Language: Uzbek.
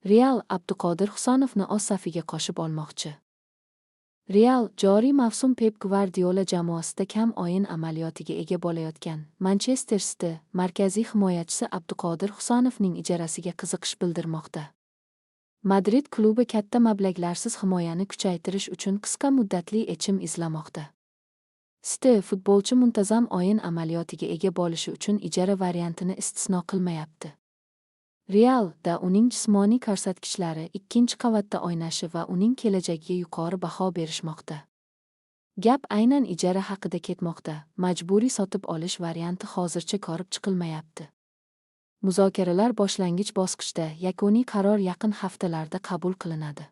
Real Abduqodir Husonovni o'z safiga qo'shib olmoqchi. Real joriy mavsum Pep Gvardiola jamoasida kam o'yin amaliyotiga ega bo'layotgan Manchester City markaziy himoyachisi Abduqodir Husonovning ijarasiga qiziqish bildirmoqda. Madrid klubi katta mablag'larsiz himoyani kuchaytirish uchun qisqa muddatli yechim izlamoqda. City futbolchi muntazam o'yin amaliyotiga ega bo'lishi uchun ijara variantini istisno qilmayapti. Real da uning jismoniy ko'rsatkichlari, ikkinchi qavatda o'ynashi va uning kelajagiga yuqori baho berishmoqda. Gap aynan ijara haqida ketmoqda. Majburiy sotib olish varianti hozircha ko'rib chiqilmayapti. Muzokaralar boshlang'ich bosqichda, yakuniy qaror yaqin haftalarda qabul qilinadi.